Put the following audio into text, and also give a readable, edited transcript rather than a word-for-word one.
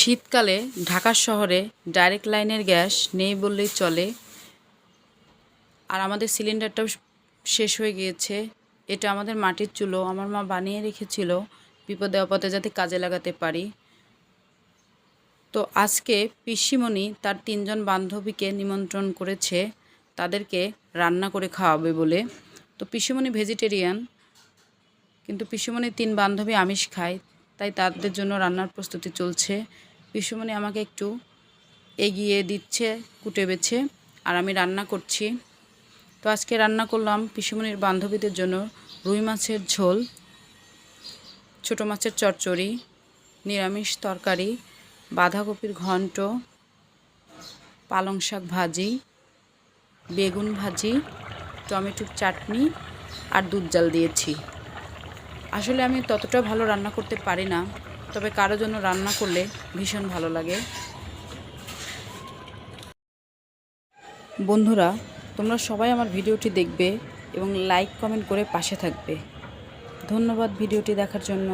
শীতকালে ঢাকা শহরে ডাইরেক্ট লাইনের গ্যাস নেই বললেই চলে। আর আমাদের সিলিন্ডারটাও শেষ হয়ে গিয়েছে। এটা আমাদের মাটির চুলো, আমার মা বানিয়ে রেখেছিল বিপদে আপদে যাতে কাজে লাগাতে পারি। তো আজকে পিসিমণি তার 3 জন বান্ধবীকে নিমন্ত্রণ করেছে তাদেরকে রান্না করে খাওয়াবে বলে। তো পিসিমণি ভেজিটেরিয়ান, কিন্তু পিসিমণির 3 বান্ধবী আমিষ খায়, তাই তাদের জন্য রান্নার প্রস্তুতি চলছে। পিসিমণি আমাকে একটু এগিয়ে দিচ্ছে কুটে বেছে, আর আমি রান্না করছি। তো আজকে রান্না করলাম পিসিমণির বান্ধবীদের জন্য রুই মাছের ঝোল, ছোট মাছের চচ্চড়ি, নিরামিষ তরকারি, বাঁধাকপির ঘন্ট, পালং শাক ভাজি, বেগুন ভাজি, টমেটোর চাটনি আর দুধ জাল দিয়েছি। আসলে আমি ততটা ভালো রান্না করতে পারি না, তবে কারো জন্য রান্না করলে ভীষণ ভালো লাগে। বন্ধুরা, তোমরা সবাই আমার ভিডিওটি দেখবে এবং লাইক কমেন্ট করে পাশে থাকবে। ধন্যবাদ ভিডিওটি দেখার জন্য।